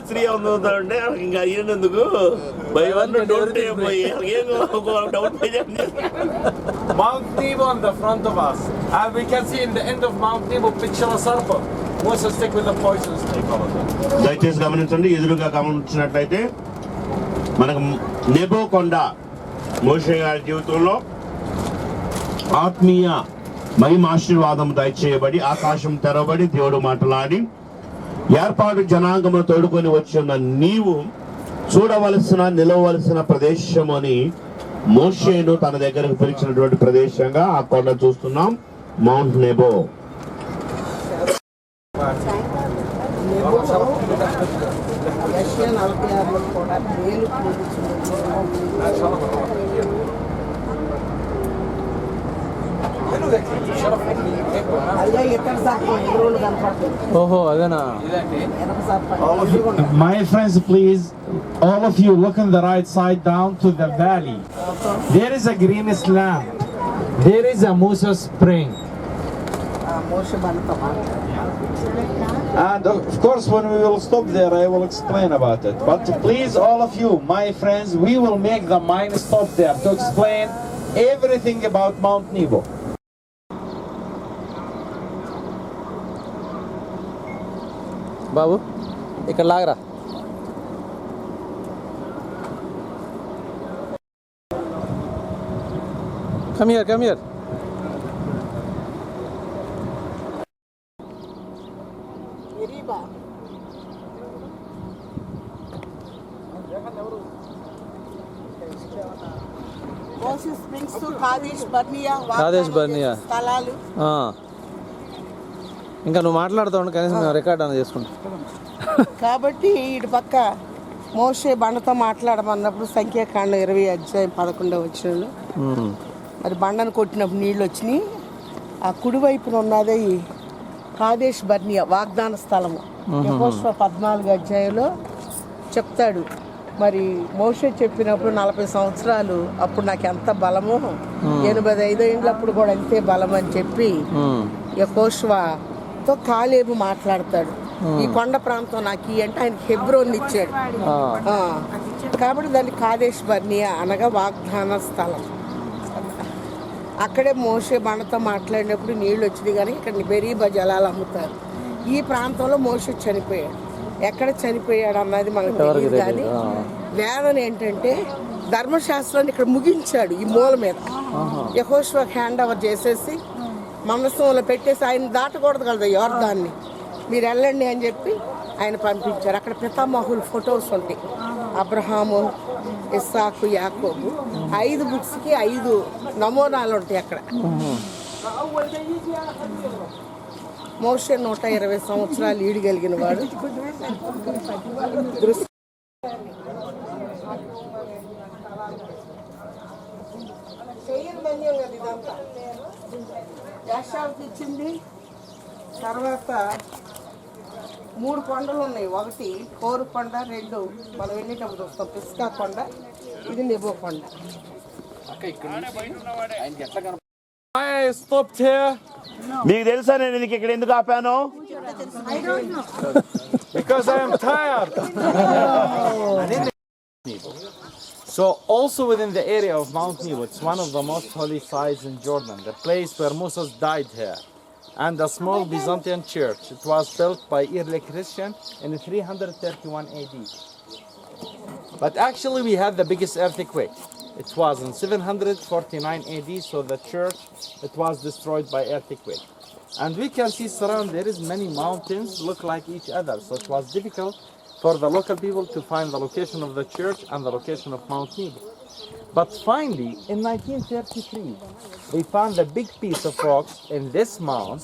3 అవుతుందంటే ఇంకా అయ్యేందుకు బై 1 డోంట్ పోయి doubt Mount Nebo on the front of us. We can see in the end of Mount Nebo picture of serpent. Moses stick with the poison snake all of them. దయచేసి గమనించండి. ఎదురుగా గమనించినట్లయితే మనకు Nebo కొండ మోషే గారి జీవితంలో ఆత్మీయ మహిమ ఆశీర్వాదం దయచేయబడి ఆకాశం తెరవబడి దేవుడు మాట్లాడి ఏర్పాటు జనాంగమును తోడుకొని వచ్చిన నీవు చూడవలసిన నిలవలసిన ప్రదేశం అని మోషేను తన దగ్గరకు పిలిచినటువంటి ప్రదేశంగా ఆ కొండ చూస్తున్నాం. Mount Nebo. My friends, please, all of you look on the right side down to the valley. There is a greenish land. There is a Musa spring. And of course, when we will stop there, I will explain about it. But please, all of you, my friends, we will make the mine stop there to explain everything about Mount Nebo. బాబు ఇక్కడ లాగరా. Come here. కాదేశ్ Barnea స్థలాలు. ఇంకా నువ్వు మాట్లాడుతావు కనీసం మేము record అని చేసుకుంటాం కాబట్టి ఇటు పక్క మోషే బండతో మాట్లాడమన్నప్పుడు సంఖ్యాకాండం 20:11 మరి బండను కొట్టినప్పుడు నీళ్ళు వచ్చినాయి. ఆ కుడివైపున ఉన్నదే ఈ కాదేశ్ బర్నియా వాగ్దాన స్థలము. యెహోషువ 14 చెప్తాడు. మరి మోషే చెప్పినప్పుడు 40 సంవత్సరాలు అప్పుడు నాకు ఎంత బలమో 85 ఏళ్ళప్పుడు కూడా అంతే బలం అని చెప్పి యెహోషువతో కాలేబు మాట్లాడతాడు. ఈ కొండ ప్రాంతం నాకు అంటే ఆయన హెబ్రోన్ ఇచ్చాడు. కాబట్టి దాన్ని కాదేశ్ బర్నియా అనగా వాగ్దాన స్థలం. అక్కడే మోషే బండతో మాట్లాడినప్పుడు నీళ్ళు వచ్చింది. కానీ ఇక్కడ బెరీబా జలాలు అమ్ముతారు. ఈ ప్రాంతంలో మోషే చనిపోయాడు. ఎక్కడ చనిపోయాడు అన్నది మనకు తెలియదు. కానీ వేదన ఏంటంటే ధర్మశాస్త్రాన్ని ఇక్కడ ముగించాడు ఈ మూల మీద. యెహోషువ హ్యాండ్ ఓవర్ చేసేసి మందసంలో పెట్టేసి ఆయన దాటకూడదు కదా యోర్దాన్ని, మీరు వెళ్ళండి అని చెప్పి ఆయన పంపించారు. అక్కడ పితామహుల ఫొటోస్ ఉంటాయి. అబ్రహాము, ఇస్సాకు, యాకోబు 5 బుక్స్కి 5 నమూనాలు ఉంటాయి అక్కడ. మోషే 120 సంవత్సరాలు ఈడగలిగిన వాడు. ఇచ్చింది. తర్వాత 3 కొండలు ఉన్నాయి. ఒకటి కోరు కొండ, 2 మనం వెళ్ళేటప్పుడు వస్తాం పిస్కా కొండ, ఇది నెబో కొండ. మీకు తెలుసా నేను ఇక్కడ ఎందుకు ఆపాను? Because I am tired. So also within the area of Mount Nebo, it's one of the most holy sites in Jordan, the place where Moses died here, and a small Byzantine church. It was built by early Christian in 331 AD. But actually we had the biggest earthquake. It was in 749 AD, so the church, it was destroyed by earthquake. And we can see surround there is many mountains look like each other, so it was difficult for the local people to find the location of the church and the location of Mount Nebo. But finally, in 1933, they found a big piece of rocks in this mound.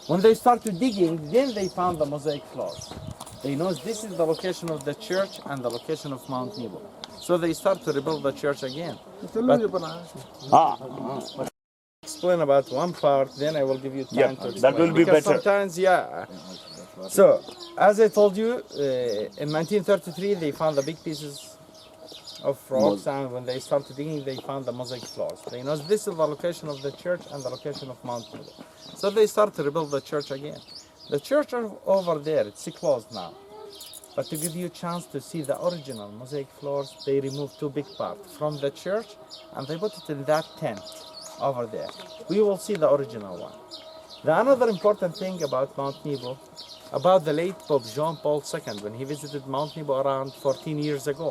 When they started digging, then they found the mosaic floors. They know this is the location of the church and the location of Mount Nebo. So they start to rebuild the church again. Explain about one part, then I will give you time to explain. That will be because better. Sometimes, So, as I told you, in 1933 they found the big pieces of rocks, and when they started digging, they found the mosaic floors. They know this is the location of the church and the location of Mount Nebo. So they start to rebuild the church again. The church over there, it's closed now. But to give you a chance to see the original mosaic floors, they removed two big parts from the church and they put it in that tent over there. We will see the original one. The another important thing about Mount Nebo, about the late Pope John Paul II, when he visited Mount Nebo around 14 years ago,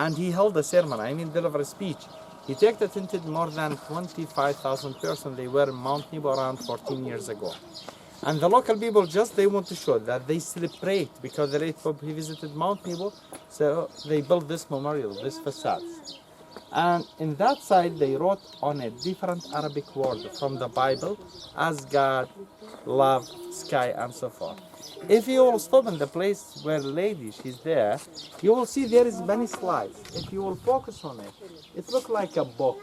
and he held a sermon, delivered a speech. He attended more than 25,000 persons. They were in Mount Nebo around 14 years ago. And the local people they want to show that they celebrate because the late Pope, he visited Mount Nebo, so they built this memorial, this facade. And in that side, they wrote on a different Arabic word from the Bible, as God, love, sky, and so forth. If you will stop in the place where lady, she's there, you will see there is many slides. If you will focus on it, it looks like a book.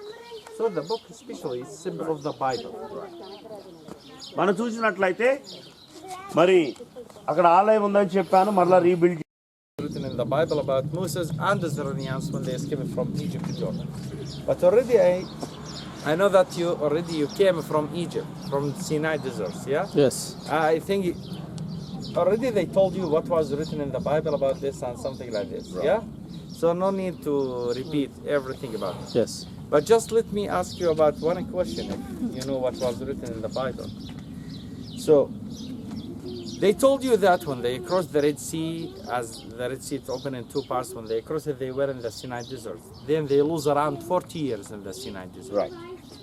So the book especially is symbol of the Bible. మనం చూసినట్లయితే మరి అక్కడ ఆలయం ఉందని చెప్పాను, మరలా rebuild Written in the Bible about Moses and the Israelites when they escaped from Egypt to Jordan. But already I know that you came from Egypt, from Sinai desert, yeah? Yes. I think already they told you what was written in the Bible about this and something like this, yeah? So no need to repeat everything about it. Yes. But just let me ask you about one question, if you know what was written in the Bible. So, they told you that when they crossed the Red Sea, as the Red Sea is open in two parts, when they crossed it, they were in the Sinai desert. Then they lose around 40 years in the Sinai desert. Right.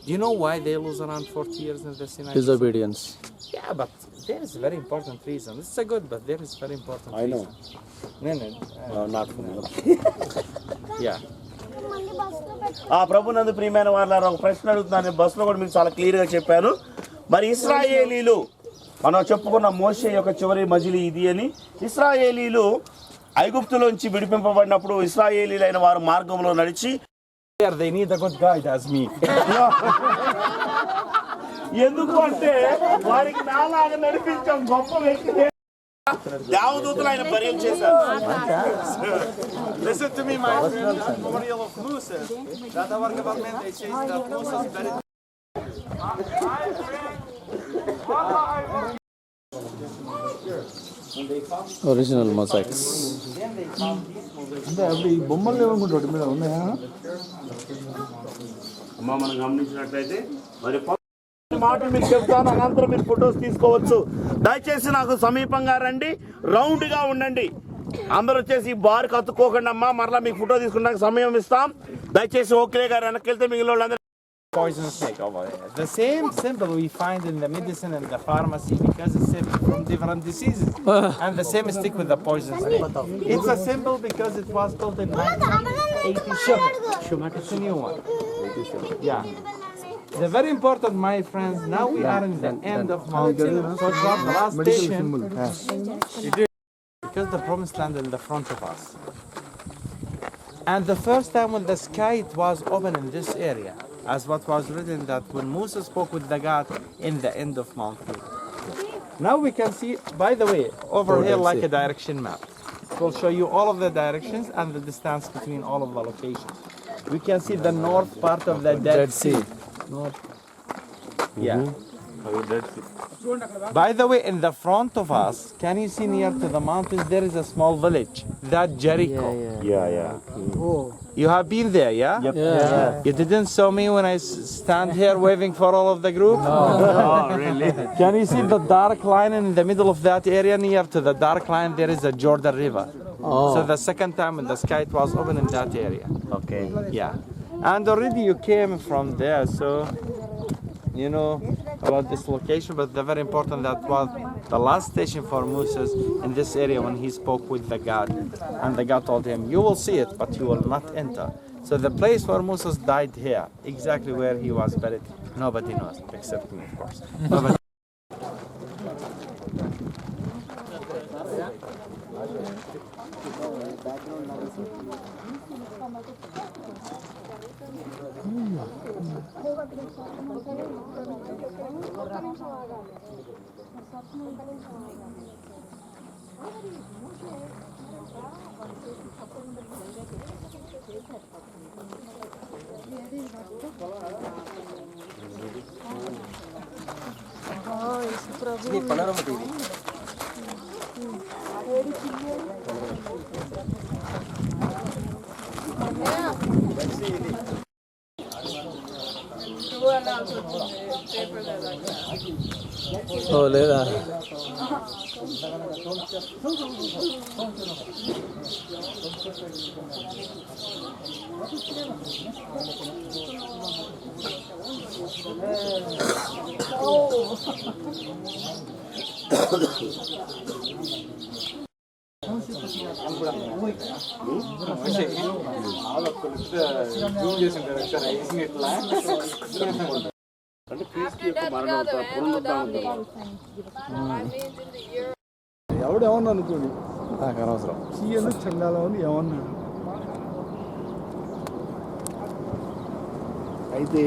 Do you know why they lose around 40 years in the Sinai desert? Disobedience. Yeah, but there is a very important reason. It's a good, but there is very important I know. reason. No. Not Yeah. ఆ ప్రభునందు ప్రియమైన వాళ్ళారా, ఒక ప్రశ్న అడుగుతున్నాను. బస్సులో కూడా మీకు చాలా క్లియర్గా చెప్పాను. మరి ఇశ్రాయేలీలు, మనం చెప్పుకున్న మోషే యొక్క చివరి మజిలీ ఇది అని, ఇశ్రాయేలీలు ఐగుప్తులోంచి విడిపింపబడినప్పుడు ఇశ్రాయేలీలైన వారు మార్గంలో నడిచి They need a good guide as me. ఎందుకు అంటే వారికి నాలాగా నడిపించాం గొప్ప వ్యక్తి దేవదూతలు ఆయన పర్యలు చేశారు. Listen to me, my friend. The memorial of Moses, that our government they say that Moses buried. Original mosaics. అమ్మా, మనం గమనించినట్లయితే మరి మాటలు మీకు చెప్తాను, అనంతరం మీరు ఫొటోస్ తీసుకోవచ్చు. దయచేసి నాకు సమీపంగా రండి, రౌండ్ గా ఉండండి. అందరూ వచ్చేసి బార్ కత్తుకోకండి అమ్మా. మరలా మీకు ఫోటో తీసుకున్నాక సమయం ఇస్తాం. దయచేసి ఓకే గారు వెనక్కి వెళ్తే మిగిలిన వాళ్ళందరూ Poison snake over there. The same symbol we find in the medicine and the pharmacy because it's from different diseases. And the same stick with the poison snake. It's a symbol because it was built in 1987. It's a new one. Yeah. The very important, my friends, now we are in the end of Mount Nebo. So it's not the last station. Because the promised land in the front of us. And the first time when the sky it was open in this area, as what was written that when Moses spoke with the God in the end of Mount Nebo. Now we can see, by the way, over here like a direction map. It will show you all of the directions and the distance between all of the locations. We can see the north part of the Dead Sea. North. Yeah. By the way, in the front of us, can you see near to the mountains, there is a small village, that Jericho. Yeah. You have been there, yeah? Yep. Yeah. You didn't saw me when I stand here waving for all of the group? Oh, really? Can you see the dark line in the middle of that area? Near to the dark line, there is a Jordan River. Oh. So the second time when the sky it was open in that area. Okay. Yeah. And already you came from there, so you know about this location, but the very important that was the last station for Moses in this area when he spoke with the God. And the God told him, you will see it, but you will not enter. So the place where Moses died here, exactly where he was buried, nobody knows, except me, of course. Nobody. ఓ లేదా ఎవడు ఏమన్నా అనుకోండి, నాకు అనవసరం. సీఎను చండాలం అని ఏమన్నా అయితే